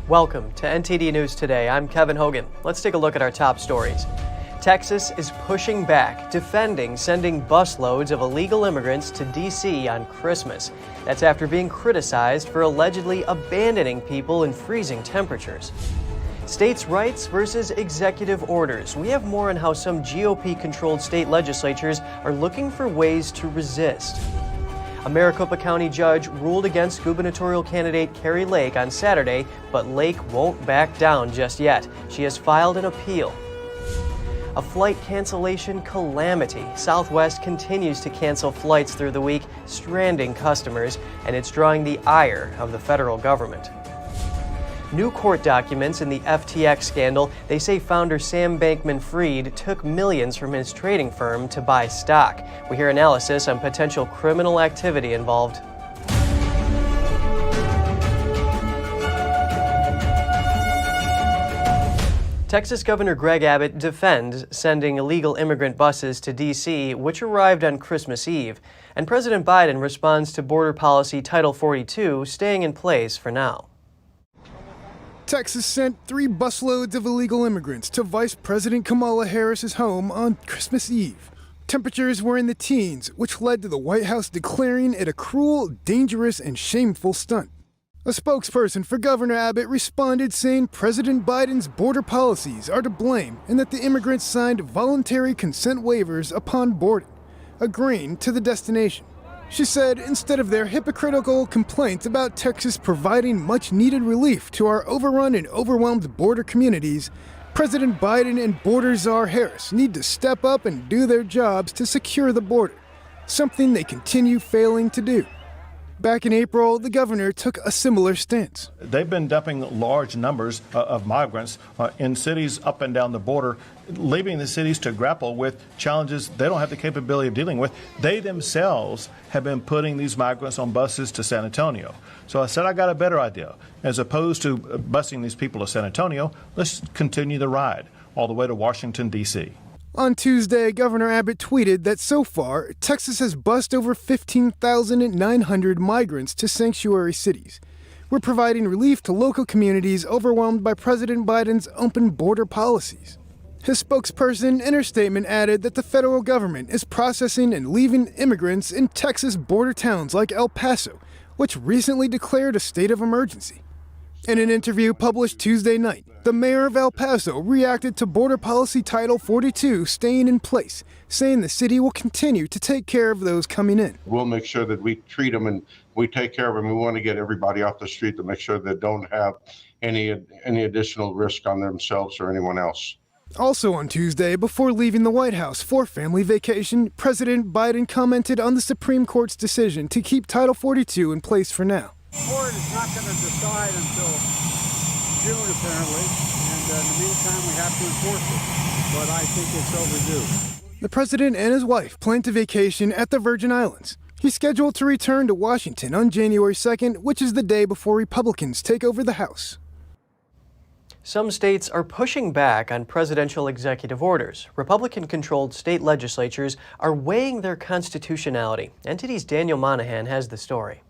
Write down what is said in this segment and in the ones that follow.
Welcome to NTD News Today. I'm Kevin Hogan. Let's take a look at our top stories. Texas is pushing back, defending sending busloads of illegal immigrants to D.C. on Christmas. That's after being criticized for allegedly abandoning people in freezing temperatures. States' rights versus executive orders. We have more on how some GOP-controlled state legislatures are looking for ways to resist. A Maricopa County judge ruled against gubernatorial candidate Kari Lake on Saturday, but Lake won't back down just yet. She has filed an appeal. A flight cancellation calamity. Southwest continues to cancel flights through the week, stranding customers, and it's drawing the ire of the federal government. New court documents in the FTX scandal. They say founder Sam Bankman-Fried took millions from his trading firm to buy stock. We hear analysis on potential criminal activity involved. Texas Governor Greg Abbott defends sending illegal immigrant buses to D.C., which arrived on Christmas Eve. And President Biden responds to border policy Title 42 staying in place for now. Texas sent 3 busloads of illegal immigrants to Vice President Kamala Harris's home on Christmas Eve. Temperatures were in the teens, which led to the White House declaring it a cruel, dangerous, and shameful stunt. A spokesperson for Governor Abbott responded saying President Biden's border policies are to blame and that the immigrants signed voluntary consent waivers upon boarding, agreeing to the destination. She said instead of their hypocritical complaints about Texas providing much-needed relief to our overrun and overwhelmed border communities, President Biden and Border Czar Harris need to step up and do their jobs to secure the border, something they continue failing to do. Back in April, the governor took a similar stance. They've been dumping large numbers of migrants in cities up and down the border, leaving the cities to grapple with challenges they don't have the capability of dealing with. They themselves have been putting these migrants on buses to San Antonio. So I said, I got a better idea. As opposed to busing these people to San Antonio, let's continue the ride all the way to Washington, D.C. On Tuesday, Governor Abbott tweeted that so far, Texas has bused over 15,900 migrants to sanctuary cities. We're providing relief to local communities overwhelmed by President Biden's open border policies. His spokesperson in her statement added that the federal government is processing and leaving immigrants in Texas border towns like El Paso, which recently declared a state of emergency. In an interview published Tuesday night, the mayor of El Paso reacted to border policy Title 42 staying in place, saying the city will continue to take care of those coming in. We'll make sure that we treat them and we take care of them. We want to get everybody off the street to make sure they don't have any additional risk on themselves or anyone else. Also on Tuesday, before leaving the White House for family vacation, President Biden commented on the Supreme Court's decision to keep Title 42 in place for now. The court is not going to decide until June, apparently, and in the meantime, we have to enforce it. But I think it's overdue. The president and his wife plan to vacation at the Virgin Islands. He's scheduled to return to Washington on January 2nd, which is the day before Republicans take over the House. Some states are pushing back on presidential executive orders. Republican-controlled state legislatures are weighing their constitutionality. NTD's Daniel Monahan has the story.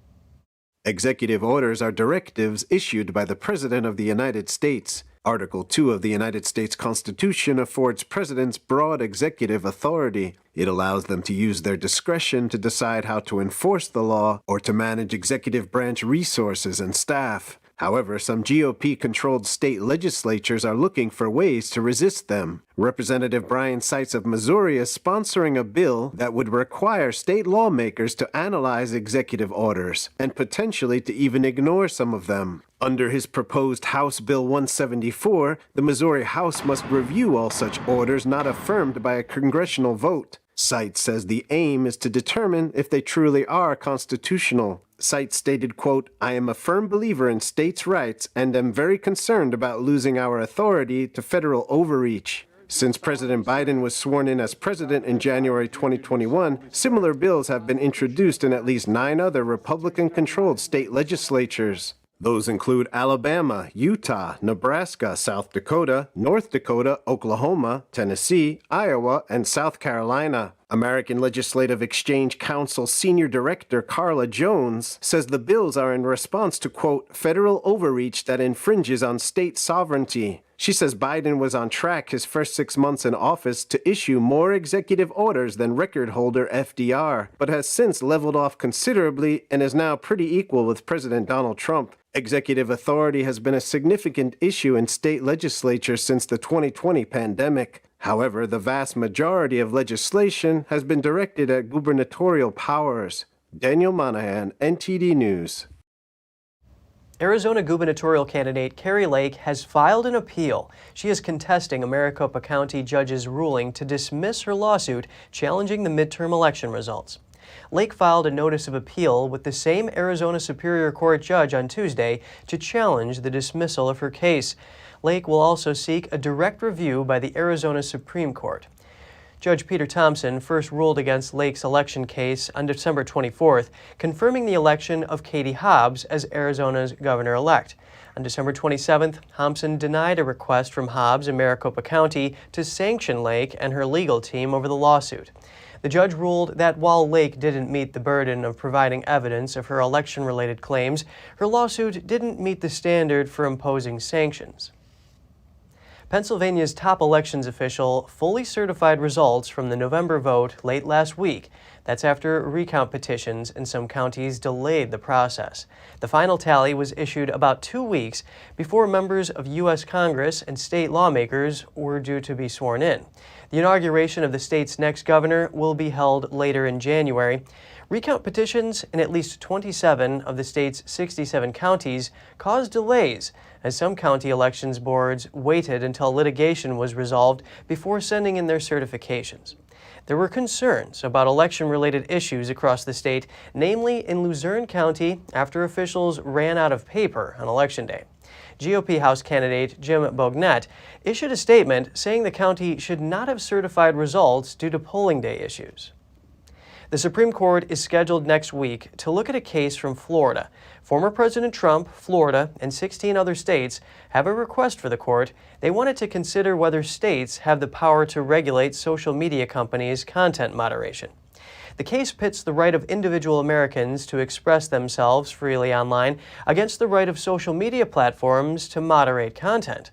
Executive orders are directives issued by the President of the United States. Article 2 of the United States Constitution affords presidents broad executive authority. It allows them to use their discretion to decide how to enforce the law or to manage executive branch resources and staff. However, some GOP-controlled state legislatures are looking for ways to resist them. Representative Brian Seitz of Missouri is sponsoring a bill that would require state lawmakers to analyze executive orders and potentially to even ignore some of them. Under his proposed House Bill 174, the Missouri House must review all such orders not affirmed by a congressional vote. Seitz says the aim is to determine if they truly are constitutional. Seitz stated, quote, "I am a firm believer in states' rights and am very concerned about losing our authority to federal overreach." Since President Biden was sworn in as president in January 2021, similar bills have been introduced in at least 9 other Republican-controlled state legislatures. Those include Alabama, Utah, Nebraska, South Dakota, North Dakota, Oklahoma, Tennessee, Iowa, and South Carolina. American Legislative Exchange Council Senior Director Carla Jones says the bills are in response to, quote, federal overreach that infringes on state sovereignty. She says Biden was on track his first 6 months in office to issue more executive orders than record holder FDR, but has since leveled off considerably and is now pretty equal with President Donald Trump. Executive authority has been a significant issue in state legislatures since the 2020 pandemic. However, the vast majority of legislation has been directed at gubernatorial powers. Daniel Monahan, NTD News. Arizona gubernatorial candidate Kari Lake has filed an appeal. She is contesting a Maricopa County judge's ruling to dismiss her lawsuit challenging the midterm election results. Lake filed a notice of appeal with the same Arizona Superior Court judge on Tuesday to challenge the dismissal of her case. Lake will also seek a direct review by the Arizona Supreme Court. Judge Peter Thompson first ruled against Lake's election case on December 24th, confirming the election of Katie Hobbs as Arizona's governor-elect. On December 27th, Thompson denied a request from Hobbs in Maricopa County to sanction Lake and her legal team over the lawsuit. The judge ruled that while Lake didn't meet the burden of providing evidence of her election-related claims, her lawsuit didn't meet the standard for imposing sanctions. Pennsylvania's top elections official fully certified results from the November vote late last week. That's after recount petitions in some counties delayed the process. The final tally was issued about 2 weeks before members of U.S. Congress and state lawmakers were due to be sworn in. The inauguration of the state's next governor will be held later in January. Recount petitions in at least 27 of the state's 67 counties caused delays as some county elections boards waited until litigation was resolved before sending in their certifications. There were concerns about election-related issues across the state, namely in Luzerne County after officials ran out of paper on Election Day. GOP House candidate Jim Bognett issued a statement saying the county should not have certified results due to polling day issues. The Supreme Court is scheduled next week to look at a case from Florida. Former President Trump, Florida, and 16 other states have a request for the court. They wanted to consider whether states have the power to regulate social media companies' content moderation. The case pits the right of individual Americans to express themselves freely online against the right of social media platforms to moderate content.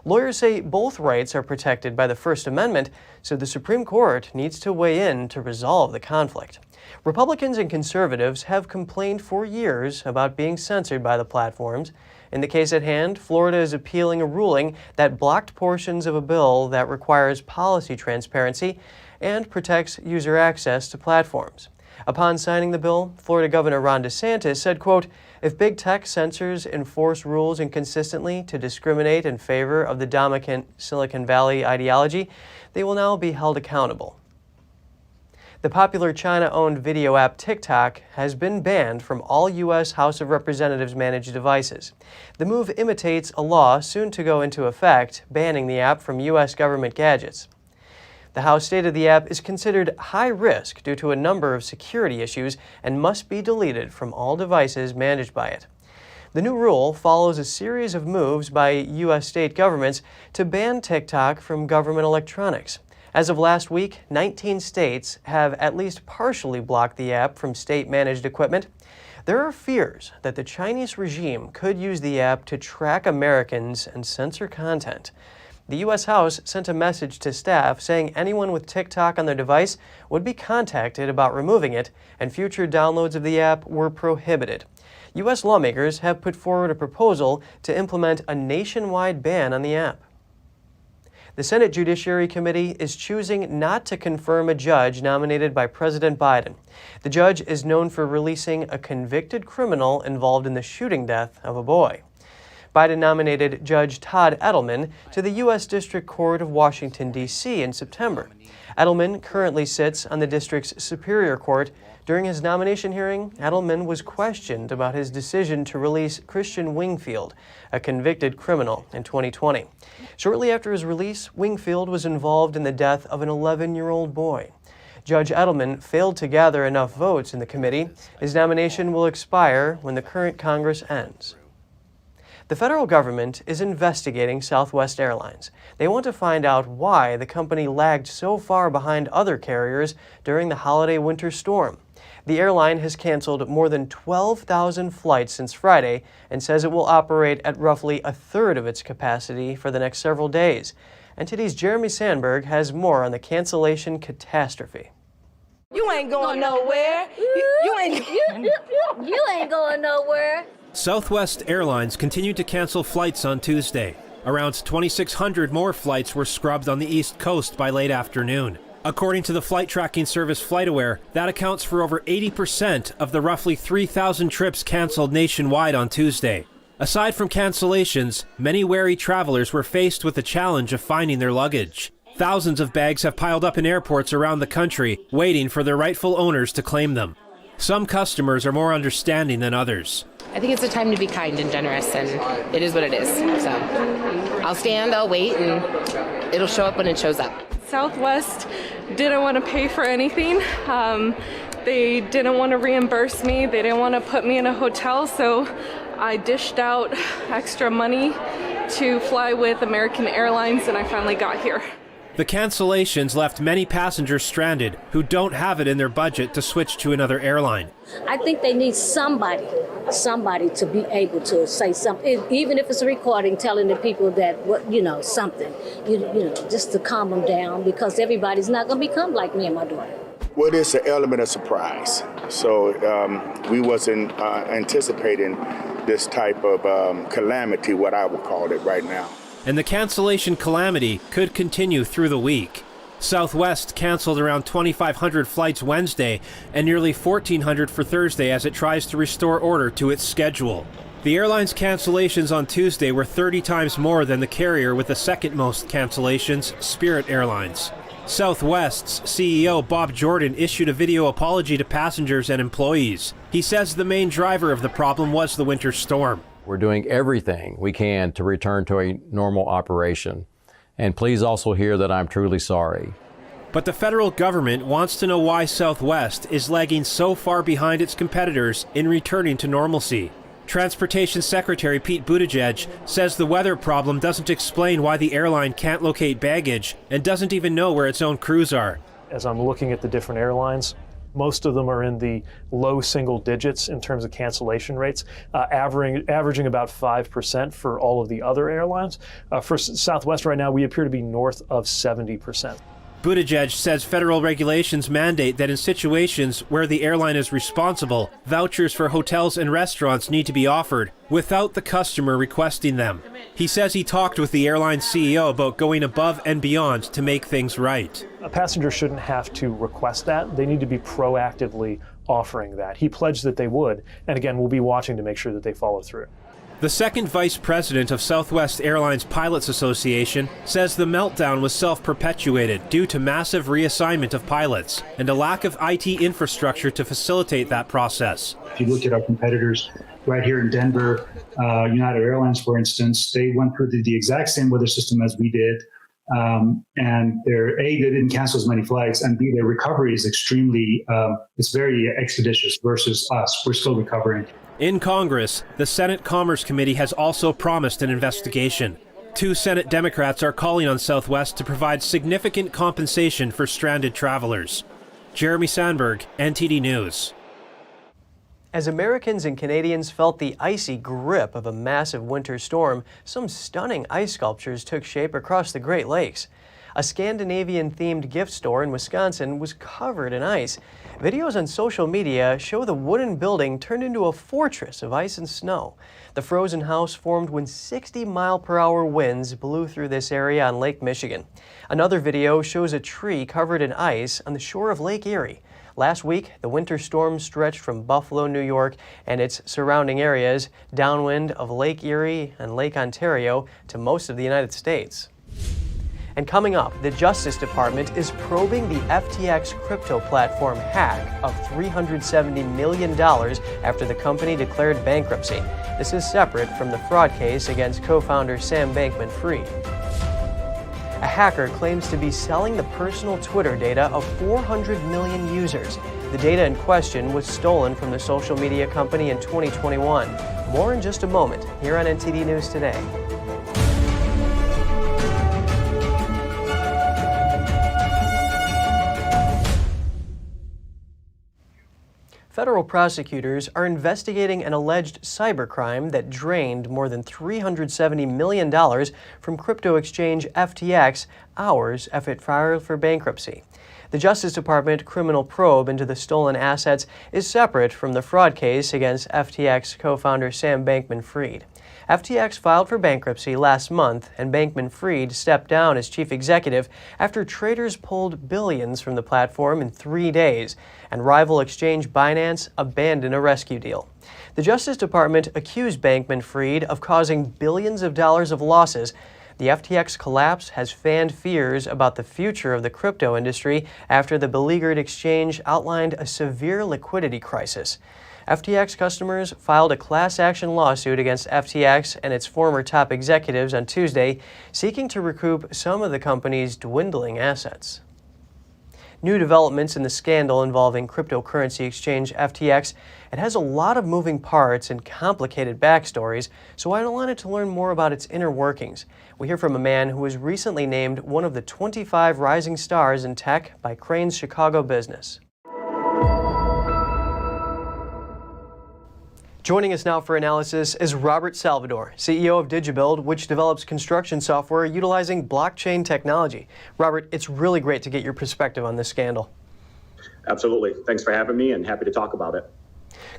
Lawyers say both rights are protected by the First Amendment, so the Supreme Court needs to weigh in to resolve the conflict. Republicans and conservatives have complained for years about being censored by the platforms. In the case at hand, Florida is appealing a ruling that blocked portions of a bill that requires policy transparency and protects user access to platforms. Upon signing the bill, Florida Governor Ron DeSantis said, quote, "If big tech censors enforce rules inconsistently to discriminate in favor of the dominant Silicon Valley ideology, they will now be held accountable." The popular China-owned video app TikTok has been banned from all U.S. House of Representatives managed devices. The move imitates a law soon to go into effect banning the app from U.S. government gadgets. The House stated the app is considered high risk due to a number of security issues and must be deleted from all devices managed by it. The new rule follows a series of moves by U.S. state governments to ban TikTok from government electronics. As of last week, 19 states have at least partially blocked the app from state-managed equipment. There are fears that the Chinese regime could use the app to track Americans and censor content. The U.S. House sent a message to staff saying anyone with TikTok on their device would be contacted about removing it, and future downloads of the app were prohibited. U.S. lawmakers have put forward a proposal to implement a nationwide ban on the app. The Senate Judiciary Committee is choosing not to confirm a judge nominated by President Biden. The judge is known for releasing a convicted criminal involved in the shooting death of a boy. Biden nominated Judge Todd Edelman to the U.S. District Court of Washington, D.C. in September. Edelman currently sits on the district's Superior Court. During his nomination hearing, Edelman was questioned about his decision to release Christian Wingfield, a convicted criminal, in 2020. Shortly after his release, Wingfield was involved in the death of an 11-year-old boy. Judge Edelman failed to gather enough votes in the committee. His nomination will expire when the current Congress ends. The federal government is investigating Southwest Airlines. They want to find out why the company lagged so far behind other carriers during the holiday winter storm. The airline has canceled more than 12,000 flights since Friday and says it will operate at roughly a third of its capacity for the next several days. NTD's Jeremy Sandberg has more on the cancellation catastrophe. You ain't going nowhere. You ain't going nowhere. Southwest Airlines continued to cancel flights on Tuesday. Around 2,600 more flights were scrubbed on the East Coast by late afternoon. According to the flight tracking service FlightAware, that accounts for over 80% of the roughly 3,000 trips canceled nationwide on Tuesday. Aside from cancellations, many wary travelers were faced with the challenge of finding their luggage. Thousands of bags have piled up in airports around the country, waiting for their rightful owners to claim them. Some customers are more understanding than others. I think it's a time to be kind and generous, and it is what it is. So I'll stand, I'll wait, and it'll show up when it shows up. Southwest didn't want to pay for anything. They didn't want to reimburse me. They didn't want to put me in a hotel, so I dished out extra money to fly with American Airlines, and I finally got here. The cancellations left many passengers stranded who don't have it in their budget to switch to another airline. I think they need somebody to be able to say something, even if it's a recording telling the people that, something, just to calm them down, because everybody's not going to become like me and my daughter. Well, there's an element of surprise. So we wasn't anticipating this type of calamity, what I would call it right now. And the cancellation calamity could continue through the week. Southwest canceled around 2,500 flights Wednesday and nearly 1,400 for Thursday as it tries to restore order to its schedule. The airline's cancellations on Tuesday were 30 times more than the carrier with the second most cancellations, Spirit Airlines. Southwest's CEO Bob Jordan issued a video apology to passengers and employees. He says the main driver of the problem was the winter storm. We're doing everything we can to return to a normal operation. And please also hear that I'm truly sorry. But the federal government wants to know why Southwest is lagging so far behind its competitors in returning to normalcy. Transportation Secretary Pete Buttigieg says the weather problem doesn't explain why the airline can't locate baggage and doesn't even know where its own crews are. As I'm looking at the different airlines, most of them are in the low single digits in terms of cancellation rates, averaging about 5% for all of the other airlines. For Southwest right now, we appear to be north of 70%. Buttigieg says federal regulations mandate that in situations where the airline is responsible, vouchers for hotels and restaurants need to be offered without the customer requesting them. He says he talked with the airline CEO about going above and beyond to make things right. A passenger shouldn't have to request that. They need to be proactively offering that. He pledged that they would, and again, we'll be watching to make sure that they follow through. The second vice president of Southwest Airlines Pilots Association says the meltdown was self-perpetuated due to massive reassignment of pilots and a lack of IT infrastructure to facilitate that process. If you look at our competitors right here in Denver, United Airlines, for instance, they went through the exact same weather system as we did. And they didn't cancel as many flights, and B, their recovery is extremely, it's very expeditious versus us. We're still recovering. In Congress, the Senate Commerce Committee has also promised an investigation. 2 Senate Democrats are calling on Southwest to provide significant compensation for stranded travelers. Jeremy Sandberg, NTD News. As Americans and Canadians felt the icy grip of a massive winter storm, some stunning ice sculptures took shape across the Great Lakes. A Scandinavian-themed gift store in Wisconsin was covered in ice. Videos on social media show the wooden building turned into a fortress of ice and snow. The frozen house formed when 60-mile-per-hour winds blew through this area on Lake Michigan. Another video shows a tree covered in ice on the shore of Lake Erie. Last week, the winter storm stretched from Buffalo, New York, and its surrounding areas, downwind of Lake Erie and Lake Ontario to most of the United States. And coming up, the Justice Department is probing the FTX crypto platform hack of $370 million after the company declared bankruptcy. This is separate from the fraud case against co-founder Sam Bankman-Fried. A hacker claims to be selling the personal Twitter data of 400 million users. The data in question was stolen from the social media company in 2021. More in just a moment here on NTD News Today. Federal prosecutors are investigating an alleged cybercrime that drained more than $370 million from crypto exchange FTX hours after it filed for bankruptcy. The Justice Department criminal probe into the stolen assets is separate from the fraud case against FTX co-founder Sam Bankman-Fried. FTX filed for bankruptcy last month, and Bankman-Fried stepped down as chief executive after traders pulled billions from the platform in 3 days, and rival exchange Binance abandoned a rescue deal. The Justice Department accused Bankman-Fried of causing billions of dollars of losses. The FTX collapse has fanned fears about the future of the crypto industry after the beleaguered exchange outlined a severe liquidity crisis. FTX customers filed a class action lawsuit against FTX and its former top executives on Tuesday, seeking to recoup some of the company's dwindling assets. New developments in the scandal involving cryptocurrency exchange FTX. It has a lot of moving parts and complicated backstories, so I wanted to learn more about its inner workings. We hear from a man who was recently named one of the 25 rising stars in tech by Crain's Chicago Business. Joining us now for analysis is Robert Salvador, CEO of DigiBuild, which develops construction software utilizing blockchain technology. Robert, it's really great to get your perspective on this scandal. Absolutely. Thanks for having me, and happy to talk about it.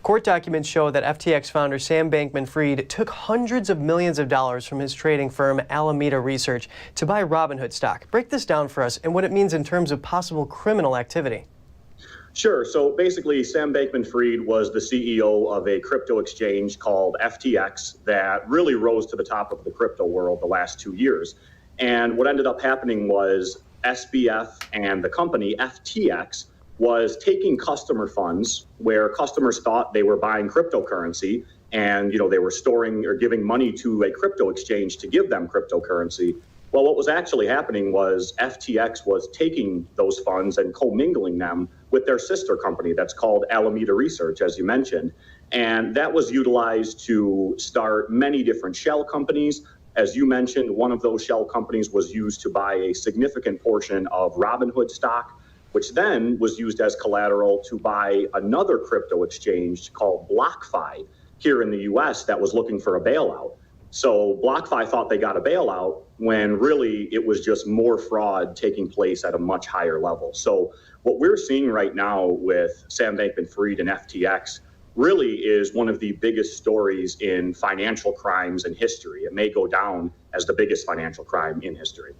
Court documents show that FTX founder Sam Bankman-Fried took hundreds of millions of dollars from his trading firm Alemada Research to buy Robinhood stock. Break this down for us and what it means in terms of possible criminal activity. Sure. So basically, Sam Bankman-Fried was the CEO of a crypto exchange called FTX that really rose to the top of the crypto world the last 2 years. And what ended up happening was SBF and the company FTX was taking customer funds where customers thought they were buying cryptocurrency, and they were storing or giving money to a crypto exchange to give them cryptocurrency. Well, what was actually happening was FTX was taking those funds and commingling them with their sister company that's called Alemada Research, as you mentioned. And that was utilized to start many different shell companies. As you mentioned, one of those shell companies was used to buy a significant portion of Robinhood stock, which then was used as collateral to buy another crypto exchange called BlockFi here in the US that was looking for a bailout. So BlockFi thought they got a bailout when really it was just more fraud taking place at a much higher level. So what we're seeing right now with Sam Bankman-Fried and FTX really is one of the biggest stories in financial crimes in history. It may go down as the biggest financial crime in history.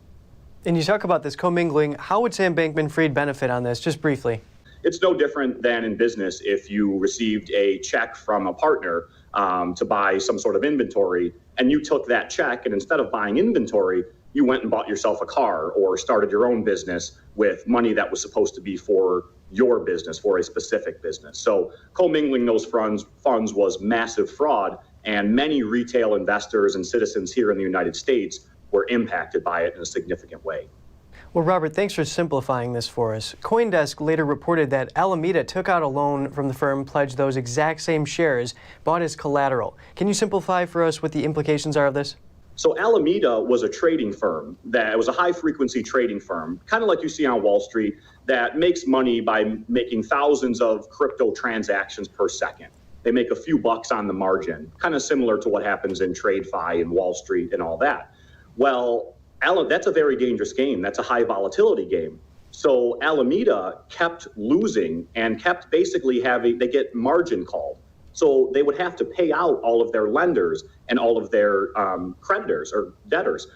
And you talk about this commingling. How would Sam Bankman-Fried benefit on this, just briefly? It's no different than in business if you received a check from a partner to buy some sort of inventory, and you took that check, and instead of buying inventory, you went and bought yourself a car or started your own business with money that was supposed to be for your business, for a specific business. So commingling those funds was massive fraud, and many retail investors and citizens here in the United States were impacted by it in a significant way. Well, Robert, thanks for simplifying this for us. CoinDesk later reported that Alemada took out a loan from the firm, pledged those exact same shares, bought as collateral. Can you simplify for us what the implications are of this? So Alemada was a trading firm that was a high-frequency trading firm, kind of like you see on Wall Street, that makes money by making thousands of crypto transactions per second. They make a few bucks on the margin, kind of similar to what happens in TradeFi and Wall Street and all that. Well, that's a very dangerous game. That's a high volatility game. So Alemada kept losing and kept basically they get margin called. So they would have to pay out all of their lenders and all of their creditors or debtors.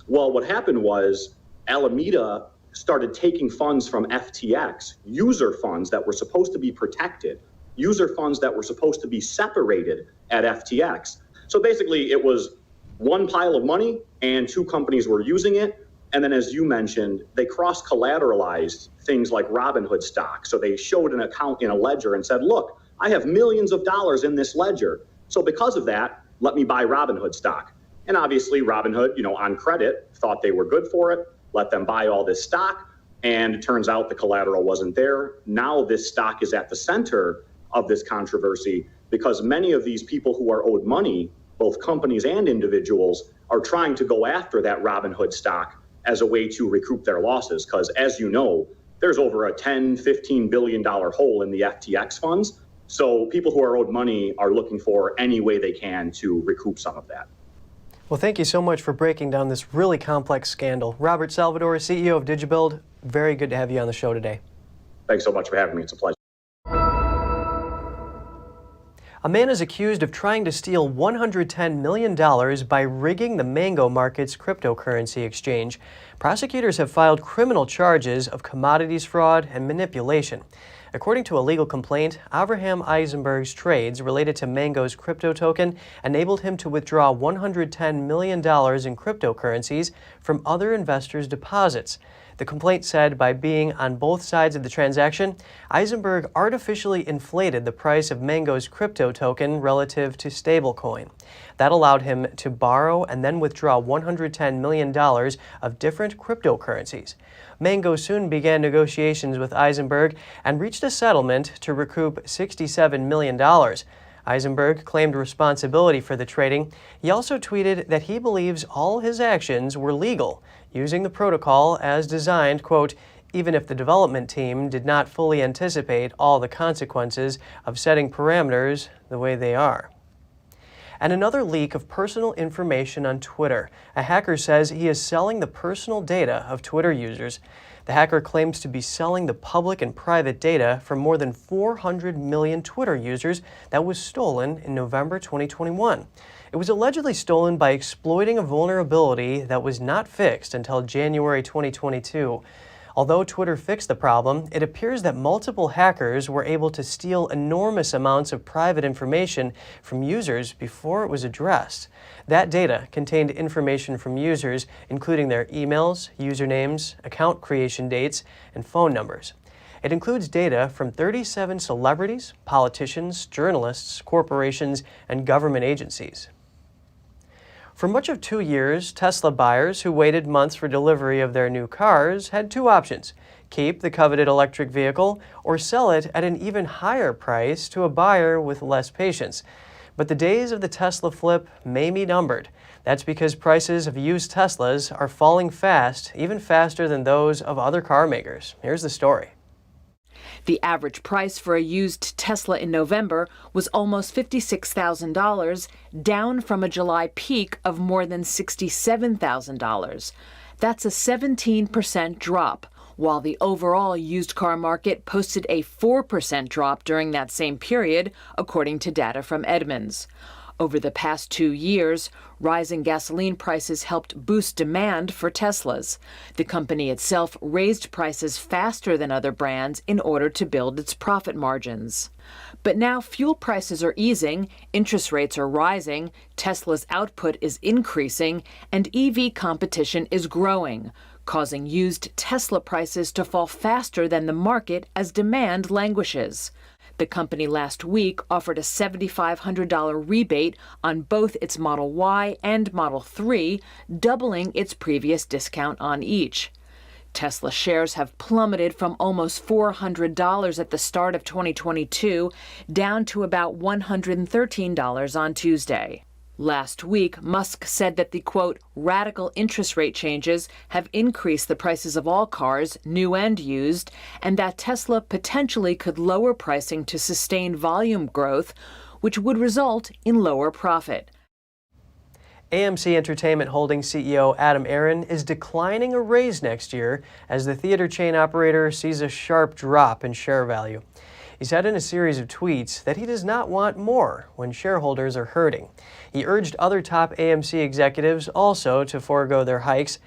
Well, what happened was Alemada started taking funds from FTX, user funds that were supposed to be protected, user funds that were supposed to be separated at FTX. So basically it was one pile of money and two companies were using it. And then, as you mentioned, they cross-collateralized things like Robinhood stock. So they showed an account in a ledger and said, look, I have millions of dollars in this ledger. So because of that, let me buy Robinhood stock. And obviously Robinhood, on credit, thought they were good for it. let them buy all this stock, and it turns out the collateral wasn't there. Now this stock is at the center of this controversy because many of these people who are owed money, both companies and individuals, are trying to go after that Robinhood stock as a way to recoup their losses. Because as you know, there's over a $10-15 billion hole in the FTX funds. So people who are owed money are looking for any way they can to recoup some of that. Well, thank you so much for breaking down this really complex scandal. Robert Salvador, CEO of DigiBuild, very good to have you on the show today. Thanks so much for having me. It's a pleasure. A man is accused of trying to steal $110 million by rigging the Mango Market's cryptocurrency exchange. Prosecutors have filed criminal charges of commodities fraud and manipulation. According to a legal complaint, Avraham Eisenberg's trades related to Mango's crypto token enabled him to withdraw $110 million in cryptocurrencies from other investors' deposits. The complaint said by being on both sides of the transaction, Eisenberg artificially inflated the price of Mango's crypto token relative to stablecoin. That allowed him to borrow and then withdraw $110 million of different cryptocurrencies. Mango soon began negotiations with Eisenberg and reached a settlement to recoup $67 million. Eisenberg claimed responsibility for the trading. He also tweeted that he believes all his actions were legal, using the protocol as designed, quote, even if the development team did not fully anticipate all the consequences of setting parameters the way they are. And another leak of personal information on Twitter. A hacker says he is selling the personal data of Twitter users. The hacker claims to be selling the public and private data from more than 400 million Twitter users that was stolen in November 2021. It was allegedly stolen by exploiting a vulnerability that was not fixed until January 2022. Although Twitter fixed the problem, it appears that multiple hackers were able to steal enormous amounts of private information from users before it was addressed. That data contained information from users, including their emails, usernames, account creation dates, and phone numbers. It includes data from 37 celebrities, politicians, journalists, corporations, and government agencies. For much of 2 years, Tesla buyers who waited months for delivery of their new cars had two options: keep the coveted electric vehicle or sell it at an even higher price to a buyer with less patience. But the days of the Tesla flip may be numbered. That's because prices of used Teslas are falling fast, even faster than those of other car makers. Here's the story. The average price for a used Tesla in November was almost $56,000, down from a July peak of more than $67,000. That's a 17% drop, while the overall used car market posted a 4% drop during that same period, according to data from Edmunds. Over the past 2 years, rising gasoline prices helped boost demand for Teslas. The company itself raised prices faster than other brands in order to build its profit margins. But now fuel prices are easing, interest rates are rising, Tesla's output is increasing, and EV competition is growing, causing used Tesla prices to fall faster than the market as demand languishes. The company last week offered a $7,500 rebate on both its Model Y and Model 3, doubling its previous discount on each. Tesla shares have plummeted from almost $400 at the start of 2022 down to about $113 on Tuesday. Last week, Musk said that the, quote, radical interest rate changes have increased the prices of all cars, new and used, and that Tesla potentially could lower pricing to sustain volume growth, which would result in lower profit. AMC Entertainment Holdings CEO Adam Aron is declining a raise next year as the theater chain operator sees a sharp drop in share value. He said in a series of tweets that he does not want more when shareholders are hurting. He urged other top AMC executives also to forego their hikes.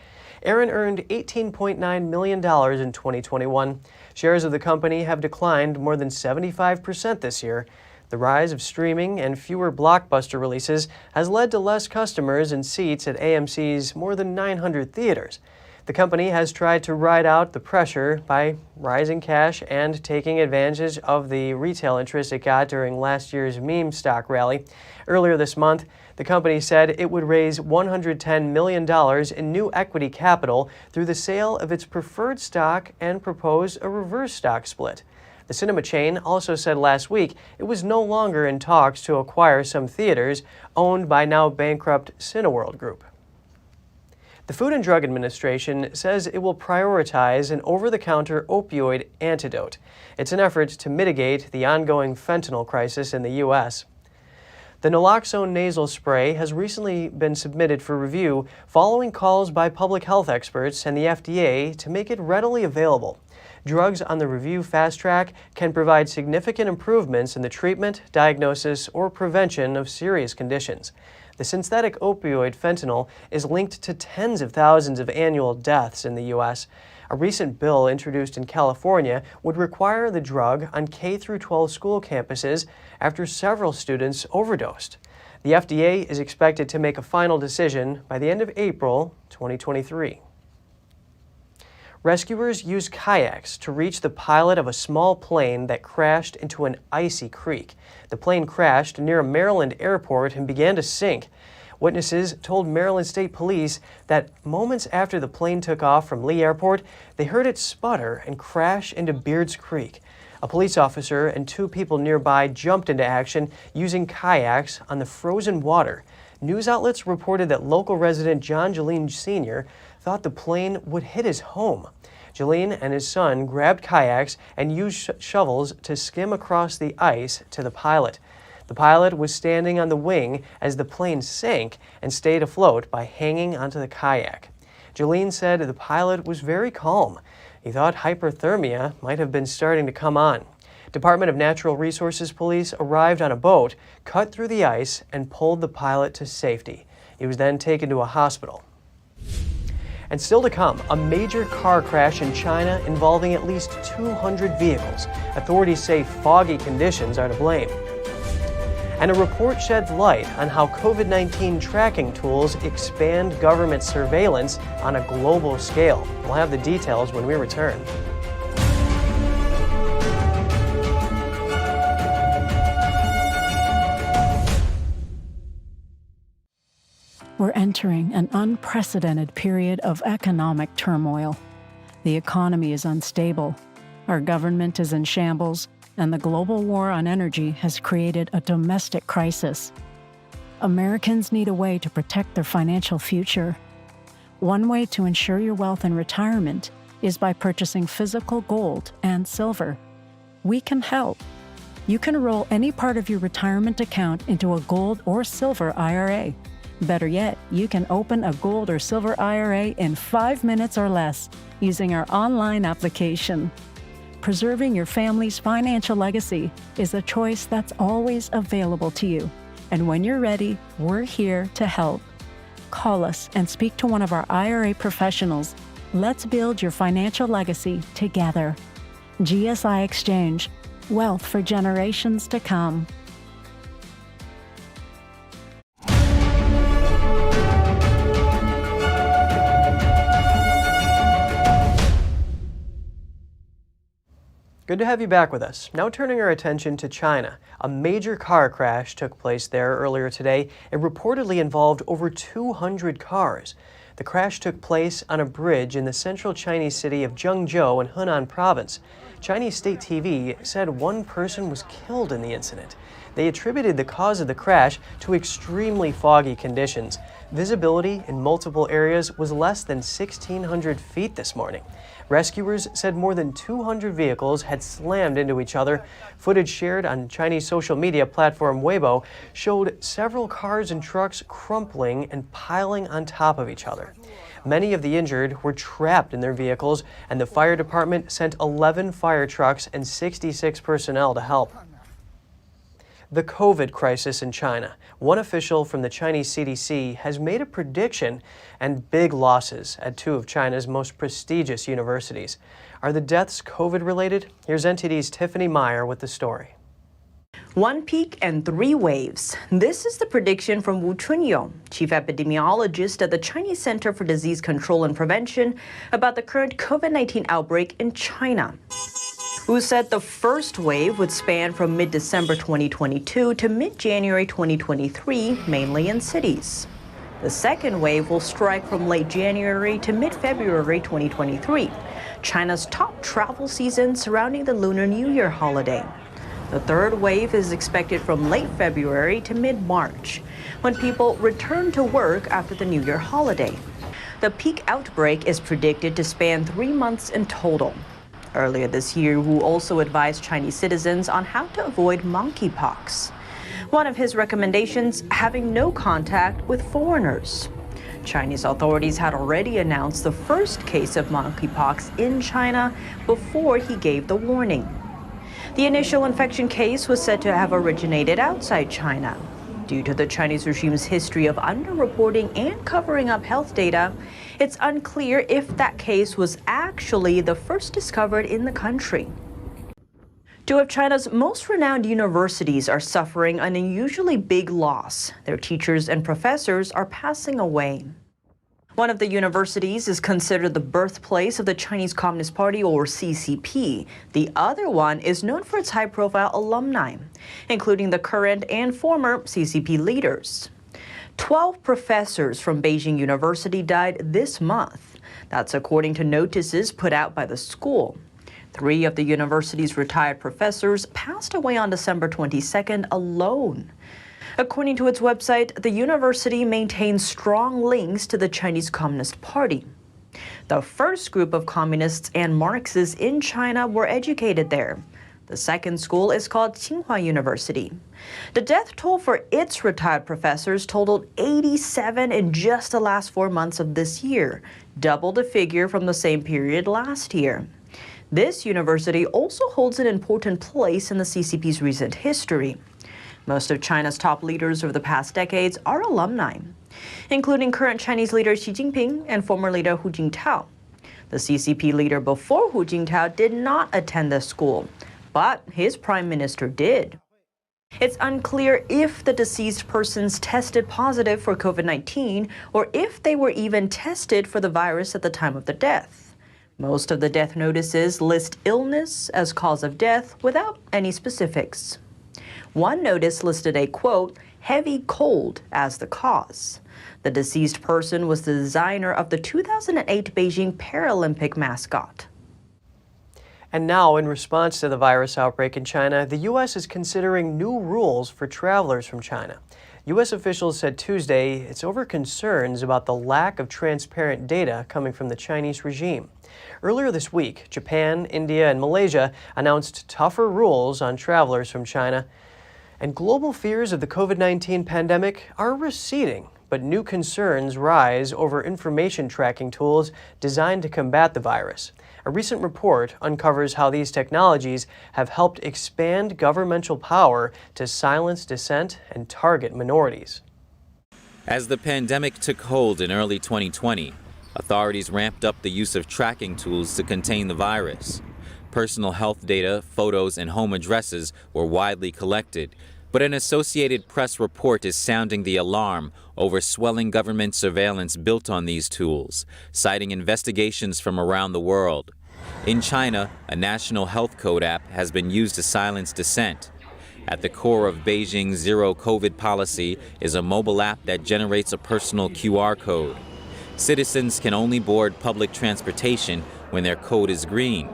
Aron earned $18.9 million in 2021. Shares of the company have declined more than 75% this year. The rise of streaming and fewer blockbuster releases has led to less customers and seats at AMC's more than 900 theaters. The company has tried to ride out the pressure by raising cash and taking advantage of the retail interest it got during last year's meme stock rally. Earlier this month, the company said it would raise $110 million in new equity capital through the sale of its preferred stock and propose a reverse stock split. The cinema chain also said last week it was no longer in talks to acquire some theaters owned by now bankrupt Cineworld Group. The Food and Drug Administration says it will prioritize an over-the-counter opioid antidote. It's an effort to mitigate the ongoing fentanyl crisis in the U.S. The naloxone nasal spray has recently been submitted for review following calls by public health experts and the FDA to make it readily available. Drugs on the review fast track can provide significant improvements in the treatment, diagnosis, or prevention of serious conditions. The synthetic opioid fentanyl is linked to tens of thousands of annual deaths in the U.S. A recent bill introduced in California would require the drug on K-12 school campuses after several students overdosed. The FDA is expected to make a final decision by the end of April 2023. Rescuers used kayaks to reach the pilot of a small plane that crashed into an icy creek. The plane crashed near a Maryland airport and began to sink. Witnesses told Maryland State Police that moments after the plane took off from Lee Airport, they heard it sputter and crash into Beards Creek. A police officer and two people nearby jumped into action using kayaks on the frozen water. News outlets reported that local resident John Jolene Sr. thought the plane would hit his home. Jolene and his son grabbed kayaks and used shovels to skim across the ice to the pilot. The pilot was standing on the wing as the plane sank and stayed afloat by hanging onto the kayak. Jolene said the pilot was very calm. He thought hypothermia might have been starting to come on. Department of Natural Resources police arrived on a boat, cut through the ice, and pulled the pilot to safety. He was then taken to a hospital. And still to come, a major car crash in China involving at least 200 vehicles. Authorities say foggy conditions are to blame. And a report sheds light on how COVID-19 tracking tools expand government surveillance on a global scale. We'll have the details when we return. We're entering an unprecedented period of economic turmoil. The economy is unstable, our government is in shambles, and the global war on energy has created a domestic crisis. Americans need a way to protect their financial future. One way to ensure your wealth in retirement is by purchasing physical gold and silver. We can help. You can roll any part of your retirement account into a gold or silver IRA. Better yet, you can open a gold or silver IRA in 5 minutes or less using our online application. Preserving your family's financial legacy is a choice that's always available to you. And when you're ready, we're here to help. Call us and speak to one of our IRA professionals. Let's build your financial legacy together. GSI Exchange, wealth for generations to come. Good to have you back with us. Now turning our attention to China. A major car crash took place there earlier today. It reportedly involved over 200 cars. The crash took place on a bridge in the central Chinese city of Zhengzhou in Henan province. Chinese state TV said one person was killed in the incident. They attributed the cause of the crash to extremely foggy conditions. Visibility in multiple areas was less than 1,600 feet this morning. Rescuers said more than 200 vehicles had slammed into each other. Footage shared on Chinese social media platform Weibo showed several cars and trucks crumpling and piling on top of each other. Many of the injured were trapped in their vehicles, and the fire department sent 11 fire trucks and 66 personnel to help. The COVID crisis in China. One official from the Chinese CDC has made a prediction and big losses at two of China's most prestigious universities. Are the deaths COVID-related? Here's NTD's Tiffany Meyer with the story. One peak and three waves. This is the prediction from Wu Chunyou, chief epidemiologist at the Chinese Center for Disease Control and Prevention, about the current COVID-19 outbreak in China. Wu said the first wave would span from mid-December 2022 to mid-January 2023, mainly in cities. The second wave will strike from late January to mid-February 2023, China's top travel season surrounding the Lunar New Year holiday. The third wave is expected from late February to mid-March, when people return to work after the New Year holiday. The peak outbreak is predicted to span 3 months in total. Earlier this year, Wu also advised Chinese citizens on how to avoid monkeypox. One of his recommendations, having no contact with foreigners. Chinese authorities had already announced the first case of monkeypox in China before he gave the warning. The initial infection case was said to have originated outside China. Due to the Chinese regime's history of underreporting and covering up health data, it's unclear if that case was actually the first discovered in the country. Two of China's most renowned universities are suffering an unusually big loss. Their teachers and professors are passing away. One of the universities is considered the birthplace of the Chinese Communist Party, or CCP. The other one is known for its high-profile alumni, including the current and former CCP leaders. 12 professors from Beijing University died this month. That's according to notices put out by the school. 3 of the university's retired professors passed away on December 22nd alone. According to its website, the university maintains strong links to the Chinese Communist Party. The first group of communists and Marxists in China were educated there. The second school is called Tsinghua University. The death toll for its retired professors totaled 87 in just the last 4 months of this year, double the figure from the same period last year. This university also holds an important place in the CCP's recent history. Most of China's top leaders over the past decades are alumni, including current Chinese leader Xi Jinping and former leader Hu Jintao. The CCP leader before Hu Jintao did not attend the school, but his prime minister did. It's unclear if the deceased persons tested positive for COVID-19 or if they were even tested for the virus at the time of the death. Most of the death notices list illness as cause of death without any specifics. One notice listed a, quote, heavy cold as the cause. The deceased person was the designer of the 2008 Beijing Paralympic mascot. And now, in response to the virus outbreak in China, the U.S. is considering new rules for travelers from China. U.S. officials said Tuesday it's over concerns about the lack of transparent data coming from the Chinese regime. Earlier this week, Japan, India, and Malaysia announced tougher rules on travelers from China. And global fears of the COVID-19 pandemic are receding, but new concerns rise over information tracking tools designed to combat the virus. A recent report uncovers how these technologies have helped expand governmental power to silence dissent and target minorities. As the pandemic took hold in early 2020, authorities ramped up the use of tracking tools to contain the virus. Personal health data, photos, and home addresses were widely collected, but an Associated Press report is sounding the alarm over swelling government surveillance built on these tools, citing investigations from around the world. In China, a national health code app has been used to silence dissent. At the core of Beijing's zero COVID policy is a mobile app that generates a personal QR code. Citizens can only board public transportation when their code is green.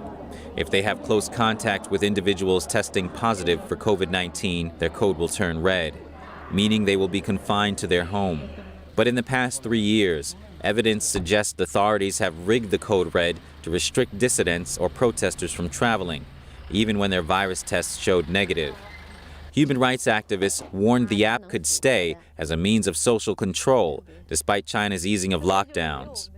If they have close contact with individuals testing positive for COVID-19, their code will turn red, meaning they will be confined to their home. But in the past 3 years, evidence suggests authorities have rigged the code red to restrict dissidents or protesters from traveling, even when their virus tests showed negative. Human rights activists warned the app could stay as a means of social control, despite China's easing of lockdowns.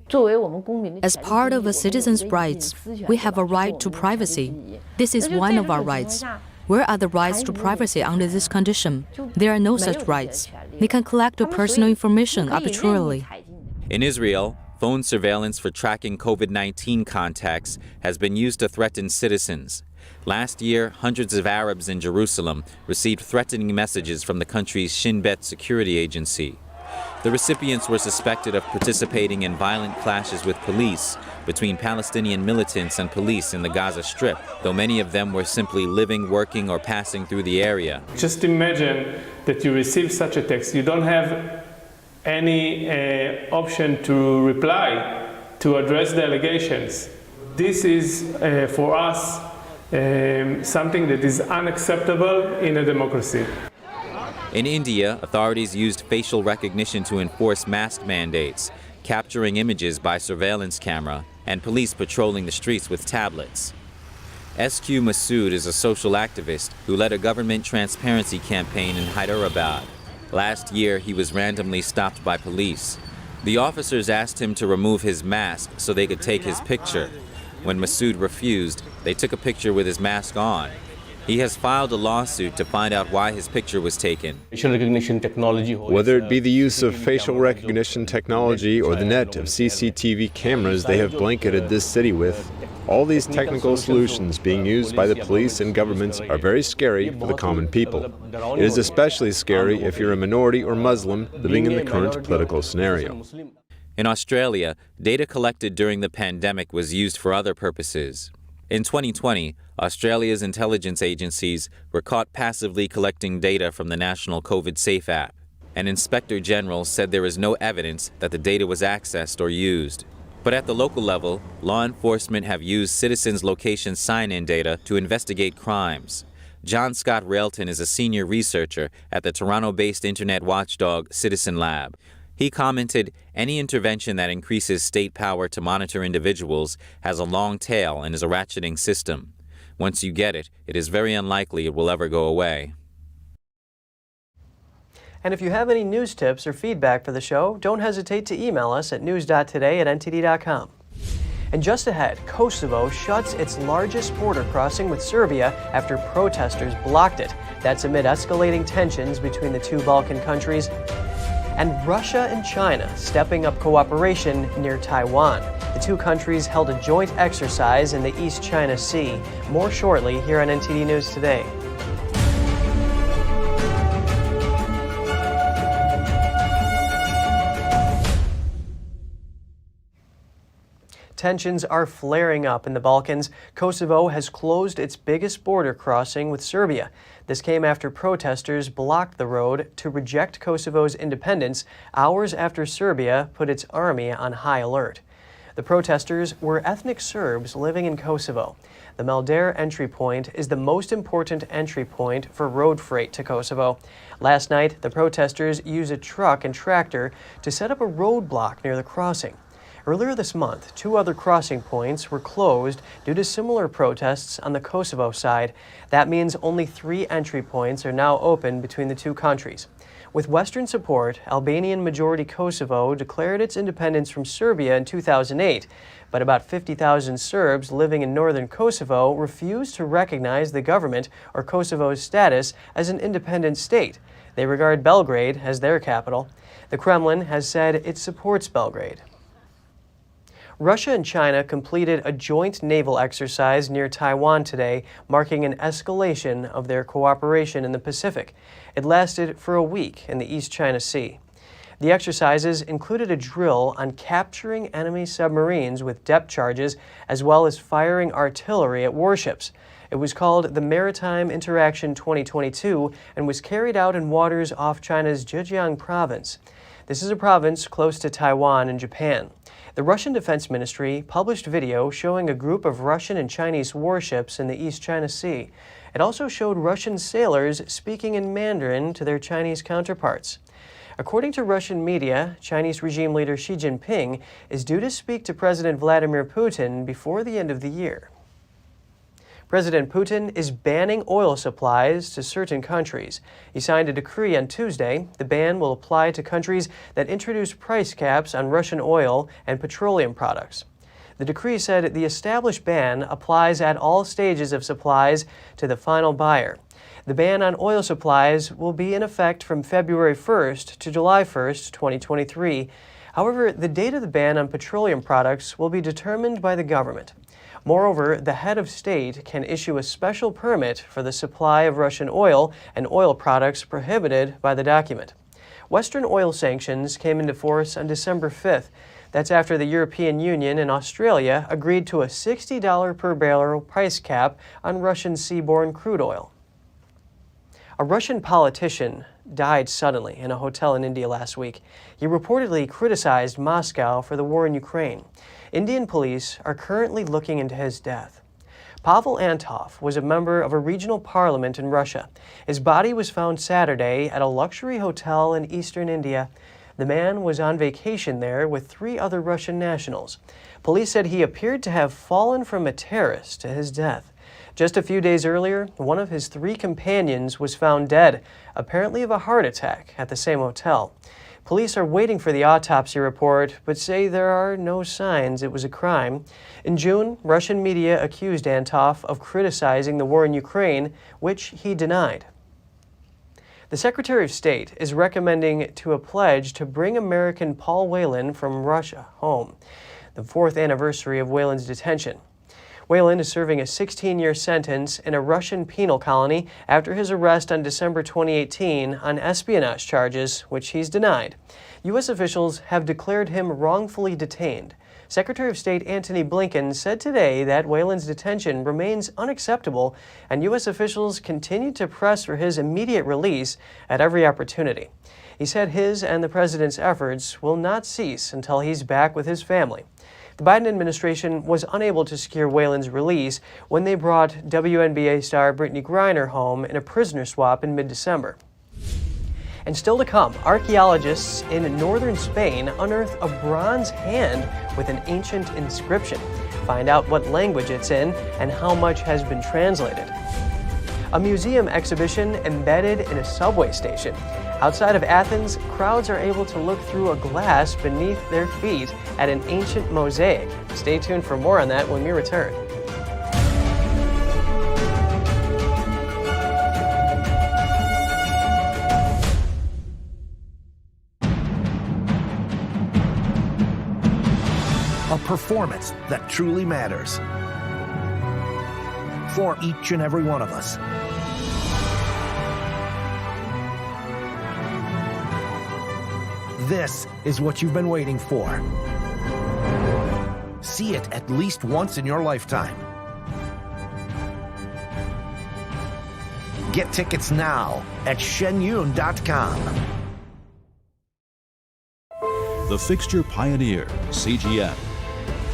As part of a citizen's rights, we have a right to privacy. This is one of our rights. Where are the rights to privacy under this condition? There are no such rights. They can collect your personal information arbitrarily. In Israel, phone surveillance for tracking COVID-19 contacts has been used to threaten citizens. Last year, hundreds of Arabs in Jerusalem received threatening messages from the country's Shin Bet security agency. The recipients were suspected of participating in violent clashes with police between Palestinian militants and police in the Gaza Strip, though many of them were simply living, working, or passing through the area. Just imagine that you receive such a text. You don't have any option to reply, to address the allegations. This is, for us, something that is unacceptable in a democracy. In India, authorities used facial recognition to enforce mask mandates, capturing images by surveillance camera, and police patrolling the streets with tablets. SQ Masood is a social activist who led a government transparency campaign in Hyderabad. Last year, he was randomly stopped by police. The officers asked him to remove his mask so they could take his picture. When Masood refused, they took a picture with his mask on. He has filed a lawsuit to find out why his picture was taken. Whether it be the use of facial recognition technology or the net of CCTV cameras they have blanketed this city with, all these technical solutions being used by the police and governments are very scary for the common people. It is especially scary if you're a minority or Muslim living in the current political scenario. In Australia, data collected during the pandemic was used for other purposes. In 2020, Australia's intelligence agencies were caught passively collecting data from the National COVID Safe app. An inspector general said there is no evidence that the data was accessed or used. But at the local level, law enforcement have used citizens' location sign-in data to investigate crimes. John Scott Railton is a senior researcher at the Toronto-based internet watchdog Citizen Lab. He commented, any intervention that increases state power to monitor individuals has a long tail and is a ratcheting system. Once you get it, it is very unlikely it will ever go away. And if you have any news tips or feedback for the show, don't hesitate to email us at news.today@ntd.com. And just ahead, Kosovo shuts its largest border crossing with Serbia after protesters blocked it. That's amid escalating tensions between the two Balkan countries. And Russia and China stepping up cooperation near Taiwan. The two countries held a joint exercise in the East China Sea. More shortly here on NTD News Today. Tensions are flaring up in the Balkans. Kosovo has closed its biggest border crossing with Serbia. This came after protesters blocked the road to reject Kosovo's independence hours after Serbia put its army on high alert. The protesters were ethnic Serbs living in Kosovo. The Maldare entry point is the most important entry point for road freight to Kosovo. Last night, the protesters used a truck and tractor to set up a roadblock near the crossing. Earlier this month, two other crossing points were closed due to similar protests on the Kosovo side. That means only 3 entry points are now open between the two countries. With Western support, Albanian-majority Kosovo declared its independence from Serbia in 2008, but about 50,000 Serbs living in northern Kosovo refused to recognize the government or Kosovo's status as an independent state. They regard Belgrade as their capital. The Kremlin has said it supports Belgrade. Russia and China completed a joint naval exercise near Taiwan today, marking an escalation of their cooperation in the Pacific. It lasted for a week in the East China Sea. The exercises included a drill on capturing enemy submarines with depth charges, as well as firing artillery at warships. It was called the Maritime Interaction 2022 and was carried out in waters off China's Zhejiang province. This is a province close to Taiwan and Japan. The Russian Defense Ministry published video showing a group of Russian and Chinese warships in the East China Sea. It also showed Russian sailors speaking in Mandarin to their Chinese counterparts. According to Russian media, Chinese regime leader Xi Jinping is due to speak to President Vladimir Putin before the end of the year. President Putin is banning oil supplies to certain countries. He signed a decree on Tuesday. The ban will apply to countries that introduce price caps on Russian oil and petroleum products. The decree said the established ban applies at all stages of supplies to the final buyer. The ban on oil supplies will be in effect from February 1st to July 1st, 2023. However, the date of the ban on petroleum products will be determined by the government. Moreover, the head of state can issue a special permit for the supply of Russian oil and oil products prohibited by the document. Western oil sanctions came into force on December 5th. That's after the European Union and Australia agreed to a $60 per barrel price cap on Russian seaborne crude oil. A Russian politician died suddenly in a hotel in India last week. He reportedly criticized Moscow for the war in Ukraine. Indian police are currently looking into his death. Pavel Antov was a member of a regional parliament in Russia. His body was found Saturday at a luxury hotel in eastern India. The man was on vacation there with 3 other Russian nationals. Police said he appeared to have fallen from a terrace to his death. Just a few days earlier, one of his 3 companions was found dead, apparently of a heart attack, at the same hotel. Police are waiting for the autopsy report, but say there are no signs it was a crime. In June, Russian media accused Antov of criticizing the war in Ukraine, which he denied. The Secretary of State is recommending to a pledge to bring American Paul Whelan from Russia home, the 4th anniversary of Whelan's detention. Whelan is serving a 16-year sentence in a Russian penal colony after his arrest on December 2018 on espionage charges, which he's denied. U.S. officials have declared him wrongfully detained. Secretary of State Antony Blinken said today that Whelan's detention remains unacceptable, and U.S. officials continue to press for his immediate release at every opportunity. He said his and the president's efforts will not cease until he's back with his family. The Biden administration was unable to secure Whelan's release when they brought WNBA star Brittany Griner home in a prisoner swap in mid-December. And still to come, archaeologists in northern Spain unearth a bronze hand with an ancient inscription. Find out what language it's in and how much has been translated. A museum exhibition embedded in a subway station. Outside of Athens, crowds are able to look through a glass beneath their feet at an ancient mosaic. Stay tuned for more on that when we return. A performance that truly matters for each and every one of us. This is what you've been waiting for. See it at least once in your lifetime. Get tickets now at shenyun.com. The Fixture Pioneer, CGM.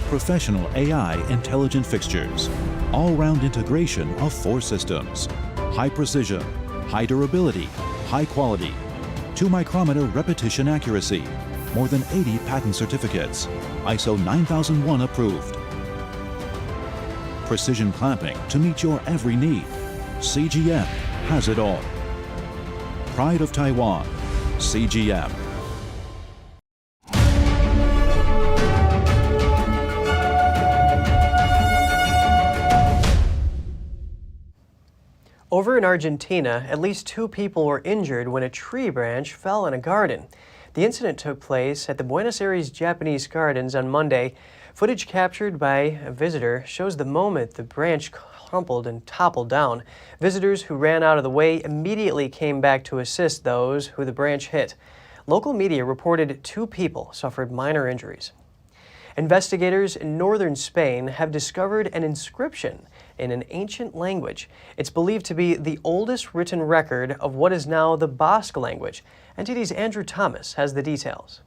Professional AI intelligent fixtures. All-round integration of 4 systems. High precision, high durability, high quality. 2-micrometer repetition accuracy. More than 80 patent certificates. ISO 9001 approved. Precision clamping to meet your every need. CGM has it all. Pride of Taiwan. CGM. Over in Argentina, at least 2 people were injured when a tree branch fell in a garden. The incident took place at the Buenos Aires Japanese Gardens on Monday. Footage captured by a visitor shows the moment the branch crumpled and toppled down. Visitors who ran out of the way immediately came back to assist those who the branch hit. Local media reported 2 people suffered minor injuries. Investigators in northern Spain have discovered an inscription in an ancient language. It's believed to be the oldest written record of what is now the Basque language. NTD's Andrew Thomas has the details.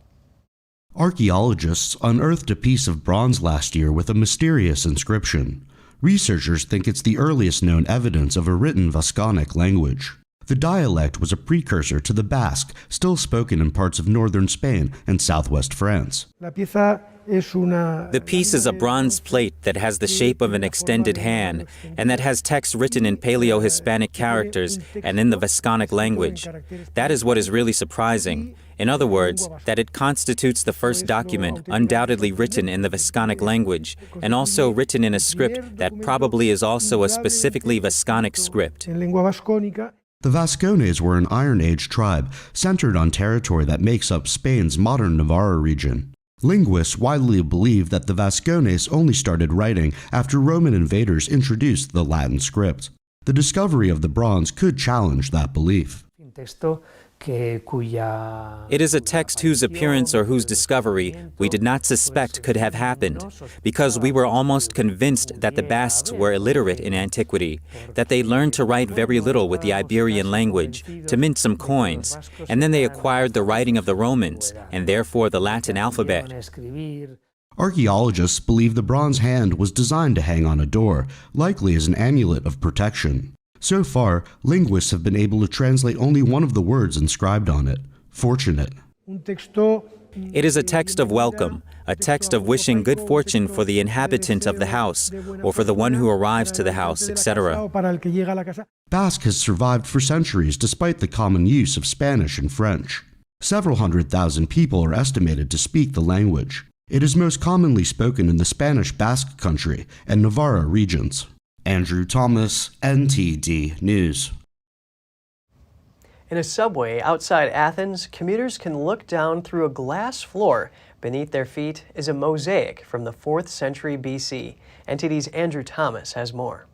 Archaeologists unearthed a piece of bronze last year with a mysterious inscription. Researchers think it's the earliest known evidence of a written Vasconic language. The dialect was a precursor to the Basque, still spoken in parts of northern Spain and southwest France. The piece is a bronze plate that has the shape of an extended hand and that has text written in Paleo-Hispanic characters and in the Vasconic language. That is what is really surprising. In other words, that it constitutes the first document undoubtedly written in the Vasconic language and also written in a script that probably is also a specifically Vasconic script. The Vascones were an Iron Age tribe centered on territory that makes up Spain's modern Navarra region. Linguists widely believe that the Vascones only started writing after Roman invaders introduced the Latin script. The discovery of the bronze could challenge that belief. It is a text whose appearance or whose discovery we did not suspect could have happened, because we were almost convinced that the Basques were illiterate in antiquity, that they learned to write very little with the Iberian language, to mint some coins, and then they acquired the writing of the Romans, and therefore the Latin alphabet. Archaeologists believe the bronze hand was designed to hang on a door, likely as an amulet of protection. So far, linguists have been able to translate only one of the words inscribed on it, fortunate. It is a text of welcome, a text of wishing good fortune for the inhabitant of the house, or for the one who arrives to the house, etc. Basque has survived for centuries despite the common use of Spanish and French. Several 100,000 people are estimated to speak the language. It is most commonly spoken in the Spanish Basque country and Navarra regions. Andrew Thomas, NTD News. In a subway outside Athens, commuters can look down through a glass floor. Beneath their feet is a mosaic from the 4th century BC. NTD's Andrew Thomas has more.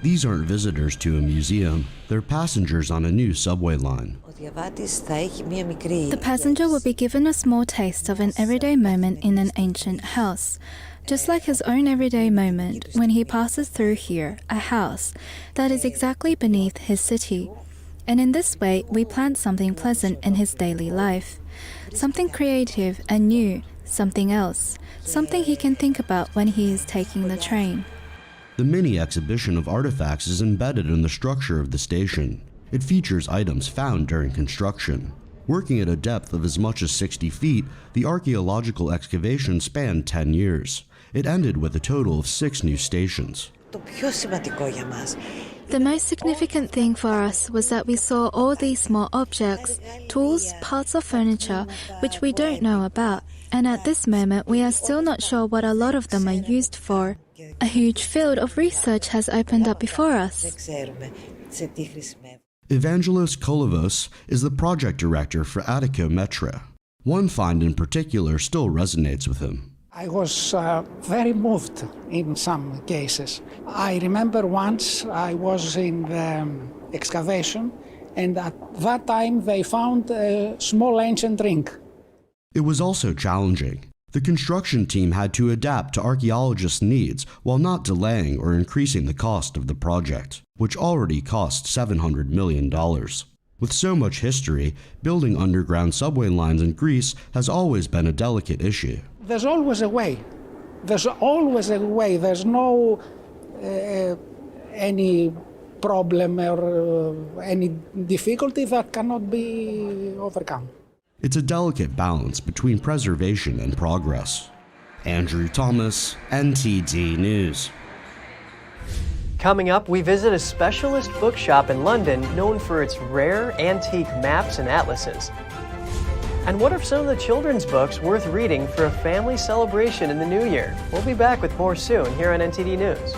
These aren't visitors to a museum, they're passengers on a new subway line. The passenger will be given a small taste of an everyday moment in an ancient house. Just like his own everyday moment when he passes through here, a house that is exactly beneath his city. And in this way, we plant something pleasant in his daily life. Something creative and new, something else, something he can think about when he is taking the train. The mini exhibition of artifacts is embedded in the structure of the station. It features items found during construction. Working at a depth of as much as 60 feet, the archaeological excavation spanned 10 years. It ended with a total of 6 new stations. The most significant thing for us was that we saw all these small objects, tools, parts of furniture, which we don't know about. And at this moment, we are still not sure what a lot of them are used for. A huge field of research has opened up before us. Evangelos Kolovos is the project director for Attica Metra. One find in particular still resonates with him. I was very moved in some cases. I remember once I was in the excavation, and at that time they found a small ancient ring. It was also challenging. The construction team had to adapt to archaeologists' needs while not delaying or increasing the cost of the project, which already cost $700 million. With so much history, building underground subway lines in Greece has always been a delicate issue. There's always a way. There's always a way. There's no any problem or any difficulty that cannot be overcome. It's a delicate balance between preservation and progress. Andrew Thomas, NTD News. Coming up, we visit a specialist bookshop in London known for its rare antique maps and atlases. And what are some of the children's books worth reading for a family celebration in the new year? We'll be back with more soon here on NTD News.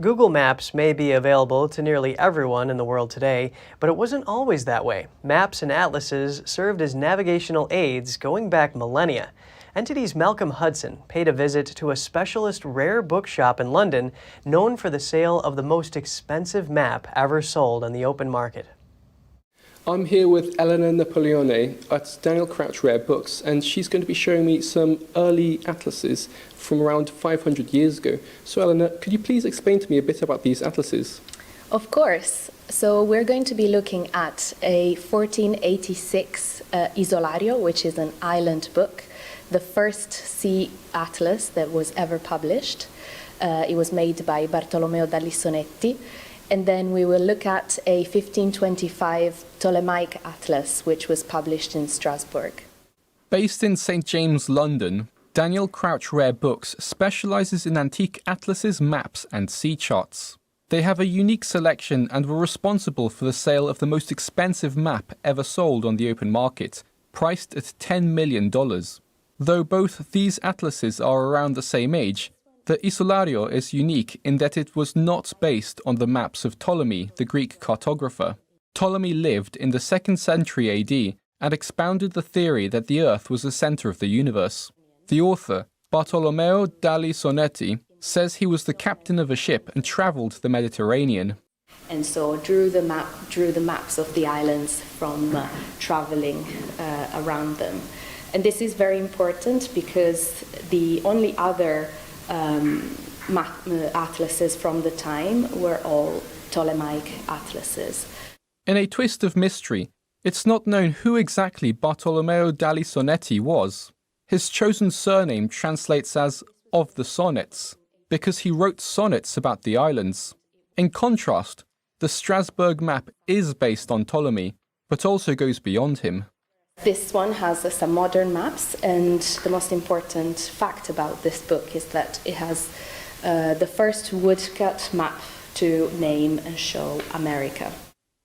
Google Maps may be available to nearly everyone in the world today, but it wasn't always that way. Maps and atlases served as navigational aids going back millennia. NTD's Malcolm Hudson paid a visit to a specialist rare bookshop in London known for the sale of the most expensive map ever sold on the open market. I'm here with Elena Napoleone at Daniel Crouch Rare Books, and she's going to be showing me some early atlases from around 500 years ago. So Elena, could you please explain to me a bit about these atlases? Of course. So we're going to be looking at a 1486 Isolario, which is an island book, the first sea atlas that was ever published. It was made by Bartolomeo da Lissonetti. And then we will look at a 1525 Ptolemaic atlas, which was published in Strasbourg. Based in St. James, London, Daniel Crouch Rare Books specializes in antique atlases, maps, and sea charts. They have a unique selection and were responsible for the sale of the most expensive map ever sold on the open market. priced at $10 million. Though both these atlases are around the same age, the Isolario is unique in that it was not based on the maps of Ptolemy, the Greek cartographer. Ptolemy lived in the 2nd century AD and expounded the theory that the Earth was the center of the universe. The author, Bartolomeo dagli Sonetti, says he was the captain of a ship and traveled the Mediterranean. And so drew the maps of the islands from traveling around them. And this is very important because the only other atlases from the time were all Ptolemaic atlases. In a twist of mystery, it's not known who exactly Bartolomeo dagli Sonetti was. His chosen surname translates as "of the sonnets," because he wrote sonnets about the islands. In contrast, the Strasbourg map is based on Ptolemy, but also goes beyond him. This one has some modern maps, and the most important fact about this book is that it has the first woodcut map to name and show America.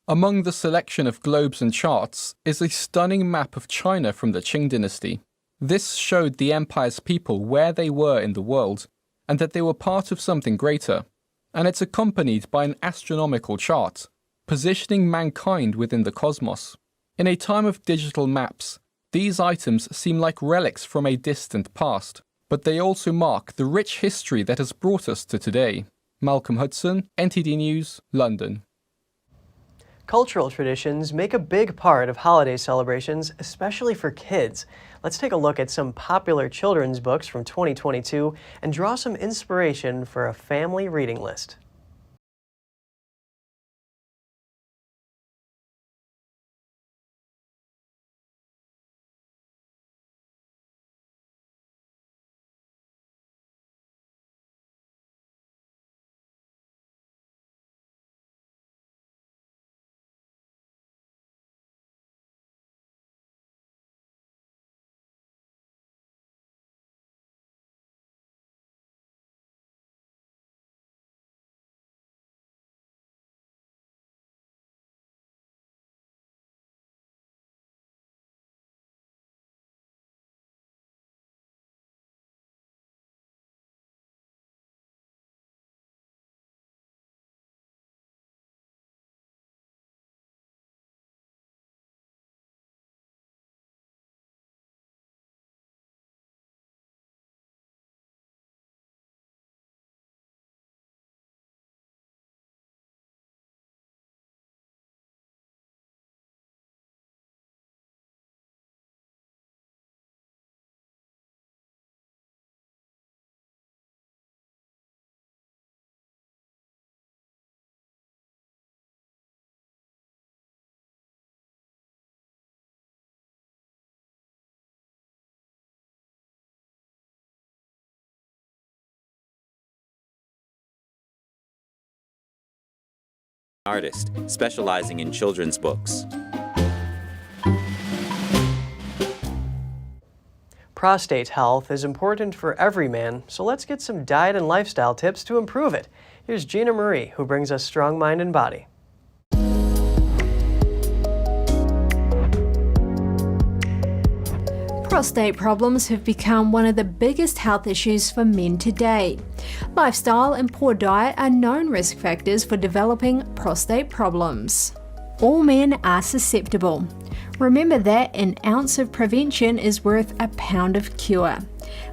Among the selection of globes and charts is a stunning map of China from the Qing dynasty. This showed the empire's people where they were in the world, and that they were part of something greater. And it's accompanied by an astronomical chart, positioning mankind within the cosmos. In a time of digital maps, these items seem like relics from a distant past, but they also mark the rich history that has brought us to today. Malcolm Hudson, NTD News, London. Cultural traditions make a big part of holiday celebrations, especially for kids. Let's take a look at some popular children's books from 2022 and draw some inspiration for a family reading list. Artist specializing in children's books. Prostate health is important for every man, so let's get some diet and lifestyle tips to improve it. Here's Gina Marie, who brings us Strong Mind and Body. Prostate problems have become one of the biggest health issues for men today. Lifestyle and poor diet are known risk factors for developing prostate problems. All men are susceptible. Remember that an ounce of prevention is worth a pound of cure.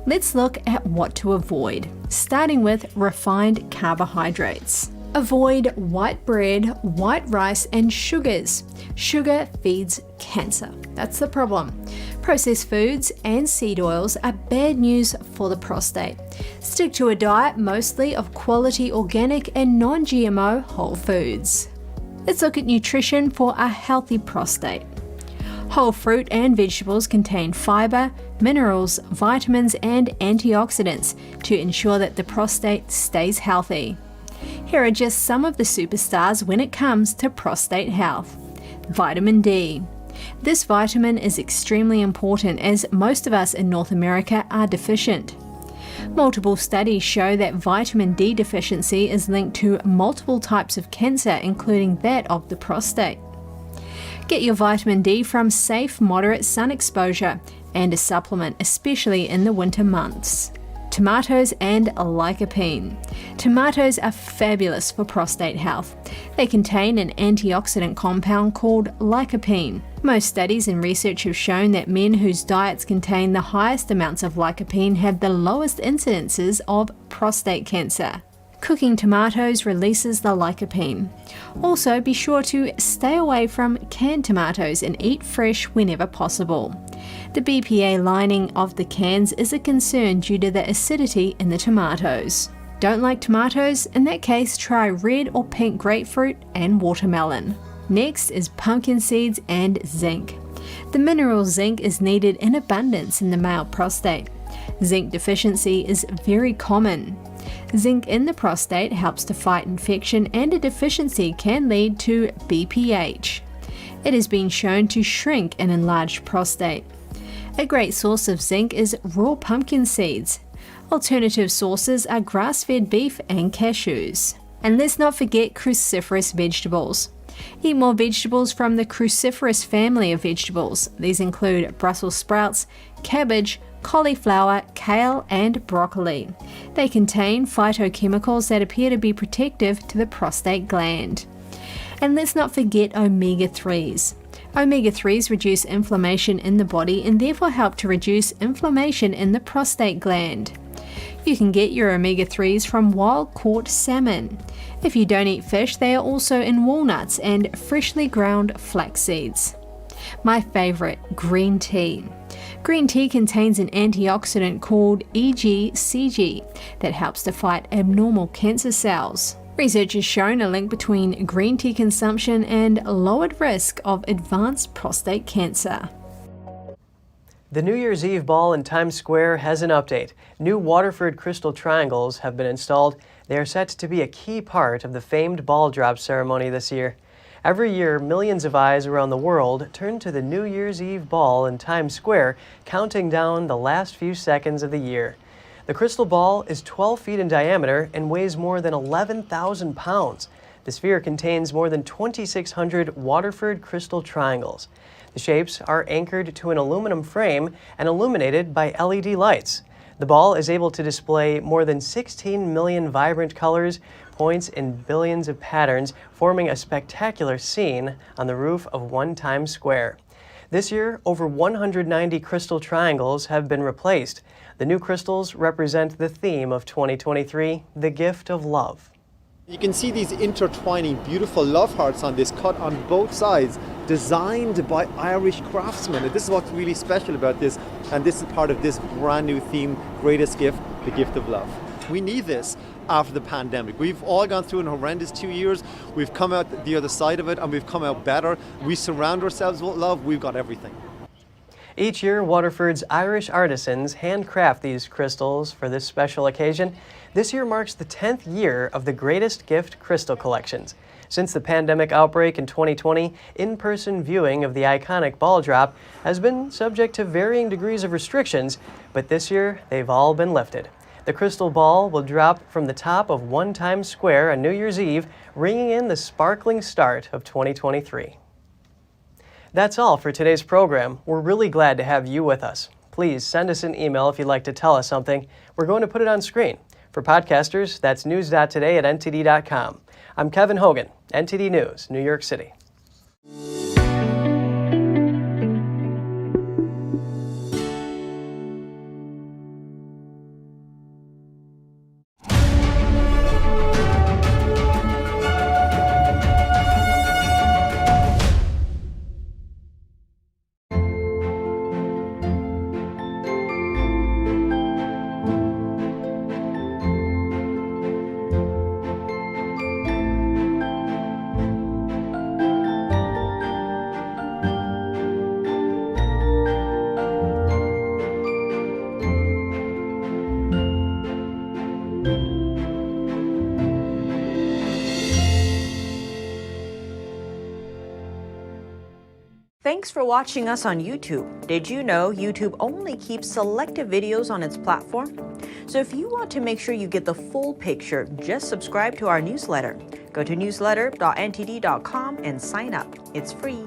Let's look at what to avoid, starting with refined carbohydrates. Avoid white bread, white rice, and sugars. Sugar feeds cancer. That's the problem. Processed foods and seed oils are bad news for the prostate. Stick to a diet mostly of quality organic and non-GMO whole foods. Let's look at nutrition for a healthy prostate. Whole fruit and vegetables contain fiber, minerals, vitamins, and antioxidants to ensure that the prostate stays healthy. Here are just some of the superstars when it comes to prostate health. Vitamin D. This vitamin is extremely important as most of us in North America are deficient. Multiple studies show that vitamin D deficiency is linked to multiple types of cancer, including that of the prostate. Get your vitamin D from safe, moderate sun exposure and a supplement, especially in the winter months. Tomatoes and lycopene. Tomatoes are fabulous for prostate health. They contain an antioxidant compound called lycopene. Most studies and research have shown that men whose diets contain the highest amounts of lycopene have the lowest incidences of prostate cancer. Cooking tomatoes releases the lycopene. Also, be sure to stay away from canned tomatoes and eat fresh whenever possible. The BPA lining of the cans is a concern due to the acidity in the tomatoes. Don't like tomatoes? In that case, try red or pink grapefruit and watermelon. Next is pumpkin seeds and zinc. The mineral zinc is needed in abundance in the male prostate. Zinc deficiency is very common. Zinc in the prostate helps to fight infection, and a deficiency can lead to BPH. It has been shown to shrink an enlarged prostate. A great source of zinc is raw pumpkin seeds. Alternative sources are grass-fed beef and cashews. And let's not forget cruciferous vegetables. Eat more vegetables from the cruciferous family of vegetables. These include Brussels sprouts, cabbage, cauliflower, kale, and broccoli. They contain phytochemicals that appear to be protective to the prostate gland. And let's not forget omega-3s. Omega-3s reduce inflammation in the body and therefore help to reduce inflammation in the prostate gland. You can get your omega-3s from wild-caught salmon. If you don't eat fish, they are also in walnuts and freshly ground flax seeds. My favorite, green tea. Green tea contains an antioxidant called EGCG that helps to fight abnormal cancer cells. Research has shown a link between green tea consumption and lowered risk of advanced prostate cancer. The New Year's Eve ball in Times Square has an update. New Waterford crystal triangles have been installed. They are set to be a key part of the famed ball drop ceremony this year. Every year, millions of eyes around the world turn to the New Year's Eve ball in Times Square, counting down the last few seconds of the year. The crystal ball is 12 feet in diameter and weighs more than 11,000 pounds. The sphere contains more than 2,600 Waterford crystal triangles. The shapes are anchored to an aluminum frame and illuminated by LED lights. The ball is able to display more than 16 million vibrant colors, points, and billions of patterns, forming a spectacular scene on the roof of one Times Square. This year, over 190 crystal triangles have been replaced. The new crystals represent the theme of 2023, the gift of love. You can see these intertwining beautiful love hearts on this, cut on both sides, designed by Irish craftsmen. And this is what's really special about this, and this is part of this brand new theme, greatest gift, the gift of love. We need this after the pandemic. We've all gone through an horrendous 2 years. We've come out the other side of it, and we've come out better. We surround ourselves with love. We've got everything. Each year, Waterford's Irish artisans handcraft these crystals for this special occasion. This year marks the 10th year of the Greatest Gift crystal collections. Since the pandemic outbreak in 2020, in-person viewing of the iconic ball drop has been subject to varying degrees of restrictions, but this year they've all been lifted. The crystal ball will drop from the top of one Times Square on New Year's Eve, ringing in the sparkling start of 2023. That's all for today's program. We're really glad to have you with us. Please send us an email if you'd like to tell us something. We're going to put it on screen. For podcasters, that's news.today@ntd.com. I'm Kevin Hogan, NTD News, New York City. Thanks for watching us on YouTube. Did you know YouTube only keeps selective videos on its platform? So if you want to make sure you get the full picture, just subscribe to our newsletter. Go to newsletter.ntd.com and sign up. It's free.